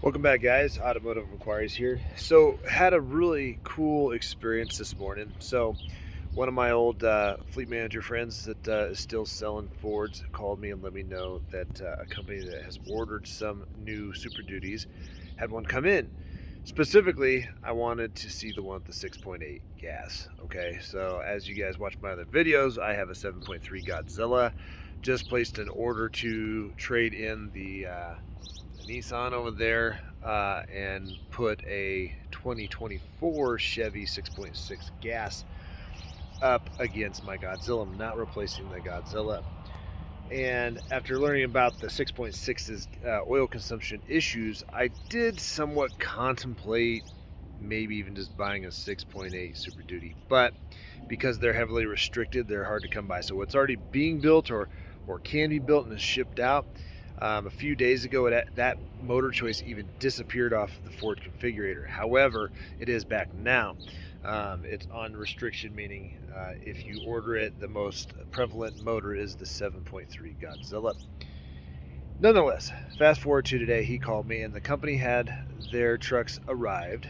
Welcome back, guys. Automotive Inquiries here. So, had a really cool experience this morning. So, one of my old fleet manager friends that is still selling Fords called me and let me know that a company that has ordered some new Super Duties had one come in. Specifically, I wanted to see the one with the 6.8 gas. Okay, so as you guys watch my other videos, I have a 7.3 Godzilla. Just placed an order to trade in the Nissan over there and put a 2024 Chevy 6.6 gas up against my Godzilla. I'm not replacing the Godzilla. And after learning about the 6.6's oil consumption issues, I did somewhat contemplate maybe even just buying a 6.8 Super Duty. But because they're heavily restricted, they're hard to come by. So what's already being built or can be built and is shipped out, a few days ago, that motor choice even disappeared off the Ford configurator. However, it is back now. It's on restriction, meaning if you order it, the most prevalent motor is the 7.3 Godzilla. Nonetheless, fast forward to today, he called me and the company had their trucks arrived,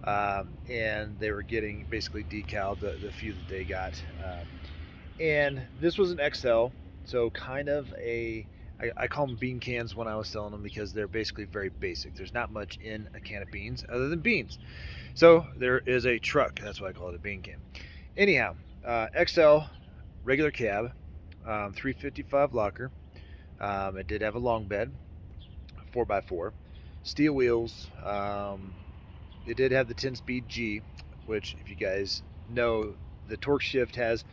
and they were getting basically decaled, the few that they got. And this was an XL, so kind of I call them bean cans when I was selling them because they're basically very basic. There's not much in a can of beans other than beans. So there is a truck. That's why I call it a bean can. Anyhow, XL, regular cab, 355 locker. It did have a long bed, 4x4, steel wheels. It did have the 10-speed G, which if you guys know, the Torqueshift has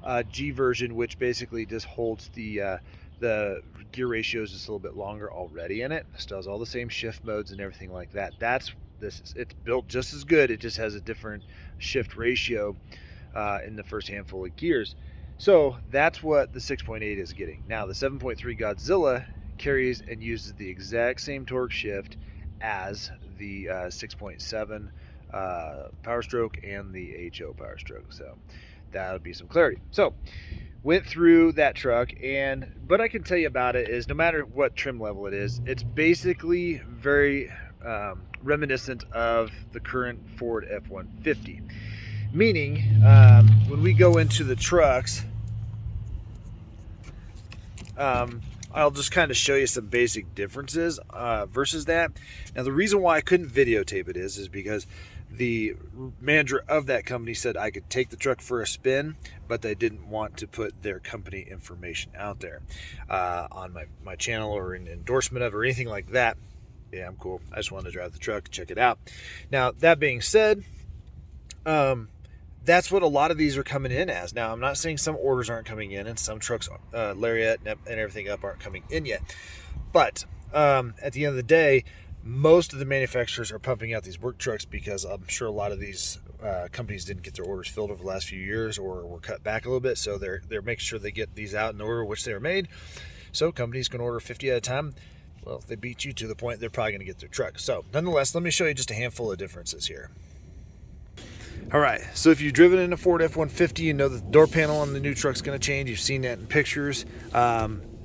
a G version, which basically just holds the gear ratio is just a little bit longer already in it. Still has all the same shift modes and everything like that. It's built just as good. It just has a different shift ratio in the first handful of gears. So that's what the 6.8 is getting. Now the 7.3 Godzilla carries and uses the exact same torque shift as the 6.7 Powerstroke and the HO Powerstroke. So that would be some clarity. So went through that truck, and what I can tell you about it is no matter what trim level it is, it's basically very reminiscent of the current Ford F-150. Meaning, when we go into the trucks, I'll just kind of show you some basic differences versus that. Now, the reason why I couldn't videotape it is because the manager of that company said I could take the truck for a spin, but they didn't want to put their company information out there on my channel or an endorsement of it or anything like that. Yeah, I'm cool. I just wanted to drive the truck, check it out. Now, that being said, that's what a lot of these are coming in as. Now, I'm not saying some orders aren't coming in and some trucks, Lariat and everything up, aren't coming in yet. But at the end of the day, most of the manufacturers are pumping out these work trucks because I'm sure a lot of these companies didn't get their orders filled over the last few years or were cut back a little bit. So they're making sure they get these out in the order which they were made. So companies can order 50 at a time. Well, if they beat you to the point, they're probably going to get their truck. So nonetheless, let me show you just a handful of differences here. All right, so if you've driven in a Ford F-150, you know the door panel on the new truck's going to change. You've seen that in pictures.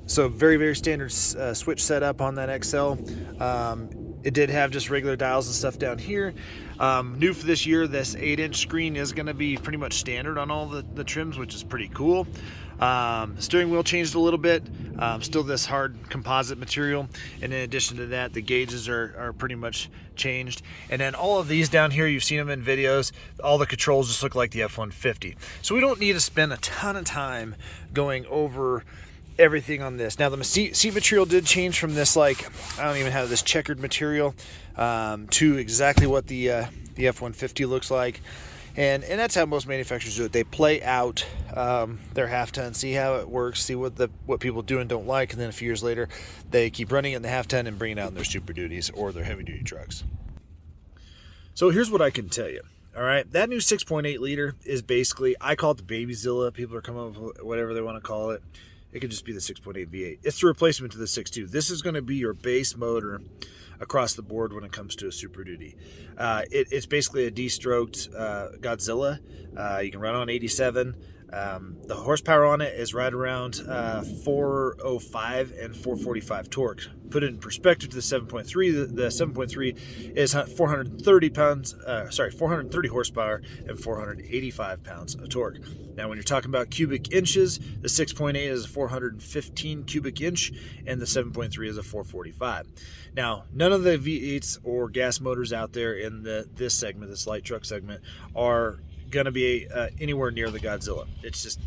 So very, very standard switch setup on that XL. It did have just regular dials and stuff down here. New for this year, this 8-inch screen is going to be pretty much standard on all the trims, which is pretty cool. Steering wheel changed a little bit, still this hard composite material, and in addition to that, the gauges are pretty much changed. And then all of these down here, you've seen them in videos, all the controls just look like the F-150. So we don't need to spend a ton of time going over everything on this. Now the seat material did change from this, like, I don't even have this checkered material, to exactly what the F-150 looks like. And that's how most manufacturers do it. They play out their half ton, see how it works, see what people do and don't like, and then a few years later, they keep running it in the half ton and bring it out in their Super Duties or their heavy duty trucks. So here's what I can tell you. All right, that new 6.8 liter is basically, I call it the baby Zilla. People are coming up with whatever they want to call it. It could just be the 6.8 V8. It's the replacement to the 6.2. This is going to be your base motor across the board when it comes to a Super Duty. It's basically a D-stroked Godzilla. You can run on 87. The horsepower on it is right around 405 and 445 torque. Put it in perspective to the 7.3. The 7.3 is 430 pounds. 430 horsepower and 485 pounds of torque. Now, when you're talking about cubic inches, the 6.8 is a 415 cubic inch, and the 7.3 is a 445. Now, none of the V8s or gas motors out there in this segment, this light truck segment, are going to be anywhere near the Godzilla. It's just,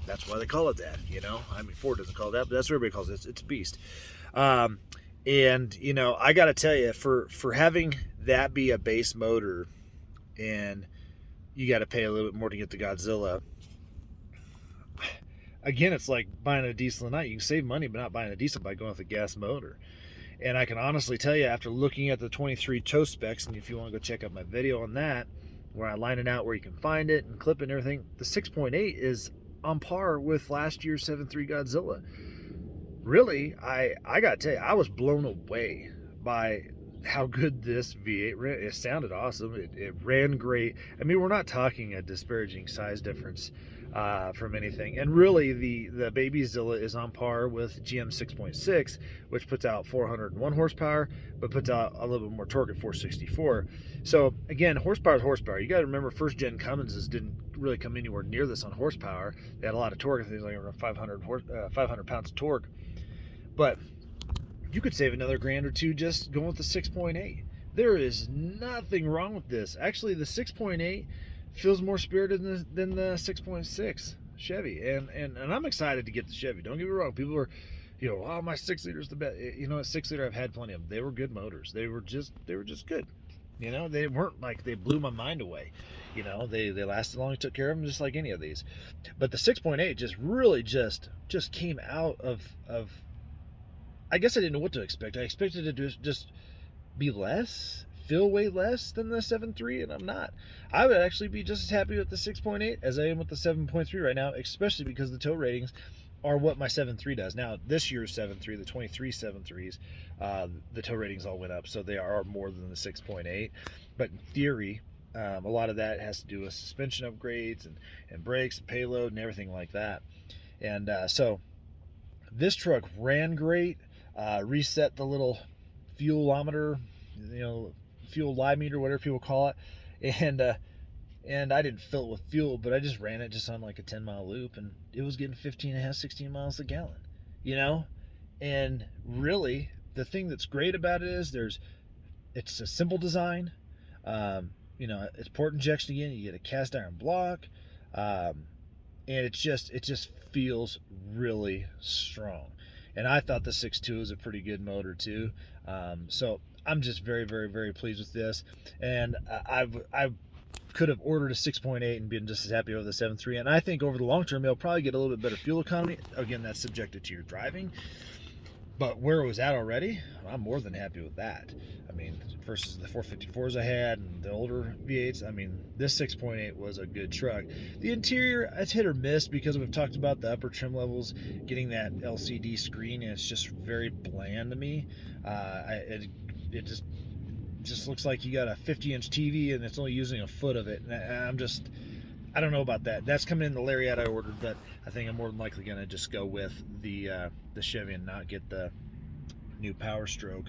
that's why they call it that, you know. I mean, Ford doesn't call it that, but that's what everybody calls it. It's a beast. And you know, I got to tell you, for having that be a base motor, and you got to pay a little bit more to get the Godzilla. Again, it's like buying a diesel at night. You can save money, but not buying a diesel by going with a gas motor. And I can honestly tell you, after looking at the 23 tow specs, and if you want to go check out my video on that, where I line it out where you can find it and clip it and everything, the 6.8 is on par with last year's 7.3 Godzilla. Really, I gotta tell you, I was blown away by how good this V8 ran. It sounded awesome. It ran great. I mean, we're not talking a disparaging size difference from anything. And really, the baby Zilla is on par with GM 6.6, which puts out 401 horsepower, but puts out a little bit more torque at 464. So again, horsepower is horsepower. You got to remember, first gen Cumminses didn't really come anywhere near this on horsepower. They had a lot of torque. I think like around 500 pounds of torque. But you could save another grand or two just going with the 6.8. There is nothing wrong with this. Actually, the 6.8 feels more spirited than the 6.6 Chevy, and I'm excited to get the Chevy. Don't get me wrong. People are, you know, oh, my 6-liter's the best. You know, a 6-liter, I've had plenty of them. They were good motors. They were just good. You know, they weren't like they blew my mind away. You know, they lasted long, took care of them just like any of these. But the 6.8 just really just came out of I guess I didn't know what to expect. I expected it to just be less, feel way less than the 7.3, and I'm not. I would actually be just as happy with the 6.8 as I am with the 7.3 right now, especially because the tow ratings are what my 7.3 does. Now, this year's 7.3, the 23 7.3s, the tow ratings all went up, so they are more than the 6.8. But in theory, a lot of that has to do with suspension upgrades and brakes and payload and everything like that. And so this truck ran great. Reset the little fuelometer, you know, fuel lie meter, whatever people call it, and I didn't fill it with fuel, but I just ran it just on like a 10-mile loop, and it was getting 15 and a half, 16 miles a gallon, you know. And really, the thing that's great about it is it's a simple design. You know, it's port injection again. You get a cast iron block, and it just feels really strong. And I thought the 6.2 was a pretty good motor too. So I'm just very, very, very pleased with this. And I could have ordered a 6.8 and been just as happy with the 7.3. And I think over the long term, it'll probably get a little bit better fuel economy. Again, that's subjected to your driving. But where it was at already, I'm more than happy with that. I mean, versus the 454s I had and the older V8s, I mean, this 6.8 was a good truck. The interior, it's hit or miss because we've talked about the upper trim levels, getting that LCD screen, and it's just very bland to me. It just looks like you got a 50-inch TV and it's only using a foot of it. And I don't know about that. That's coming in the Lariat I ordered, but I think I'm more than likely going to just go with the Chevy and not get the new Powerstroke.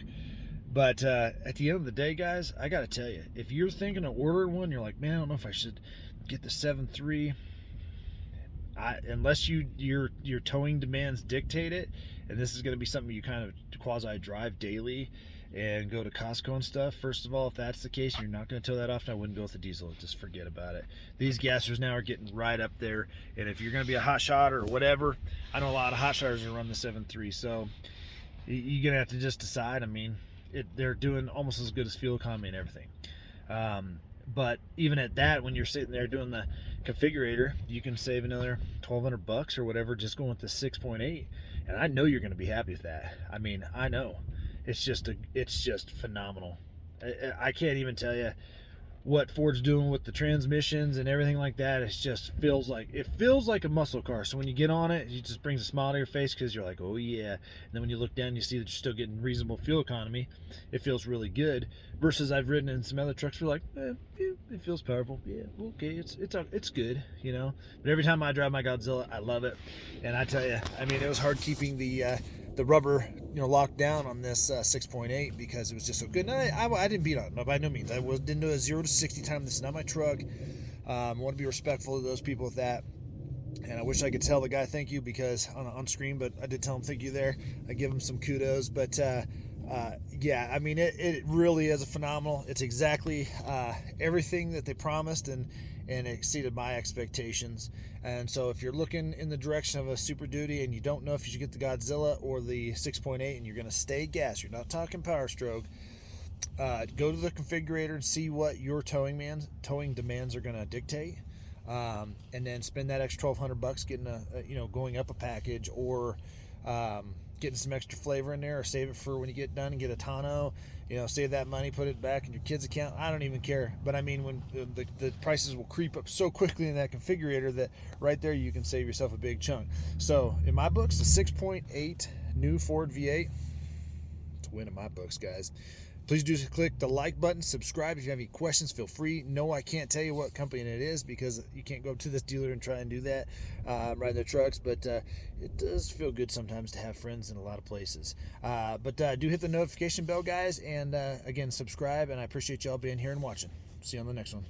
But at the end of the day, guys, I got to tell you, if you're thinking of ordering one, you're like, man, I don't know if I should get the 7.3. Unless your towing demands dictate it, and this is going to be something you kind of quasi drive daily and go to Costco and stuff. First of all, if that's the case, you're not going to tow that often, I wouldn't go with the diesel. Just forget about it. These gassers now are getting right up there, and if you're going to be a hot shot or whatever, I know a lot of hot shotters are run the 7.3, so you're going to have to just decide. I mean, they're doing almost as good as fuel economy and everything. But even at that, when you're sitting there doing the configurator, you can save another $1,200 or whatever just going with the 6.8, and I know you're going to be happy with that. I mean, I know. It's just phenomenal. I can't even tell you what Ford's doing with the transmissions and everything like that. It just feels like a muscle car. So when you get on it, it just brings a smile to your face because you're like, oh yeah. And then when you look down, you see that you're still getting reasonable fuel economy. It feels really good. Versus I've ridden in some other trucks where like, it feels powerful. Yeah, okay, it's good, you know. But every time I drive my Godzilla, I love it. And I tell you, I mean, it was hard keeping the rubber, locked down on this 6.8 because it was just so good. And I didn't beat on it, by no means. Didn't do a 0 to 60 time. This is not my truck. I want to be respectful of those people with that. And I wish I could tell the guy thank you because on screen, but I did tell him thank you there. I give him some kudos. But yeah, I mean, it really is a phenomenal. It's exactly everything that they promised, and it exceeded my expectations. And so if you're looking in the direction of a Superduty and you don't know if you should get the Godzilla or the 6.8 and you're going to stay gas, you're not talking Powerstroke, go to the configurator and see what your towing demands are going to dictate. And then spend that extra $1,200 getting going up a package, or getting some extra flavor in there, or save it for when you get done and get a Tonneau. Save that money, put it back in your kid's account. I don't even care. But I mean, when the prices will creep up so quickly in that configurator that right there you can save yourself a big chunk. So in my books, the 6.8 new Ford V8, it's a win in my books, guys. Please do click the like button, subscribe. If you have any questions, feel free. No, I can't tell you what company it is because you can't go up to this dealer and try and do that, ride their trucks, but it does feel good sometimes to have friends in a lot of places. But do hit the notification bell, guys, and again, subscribe, and I appreciate y'all being here and watching. See you on the next one.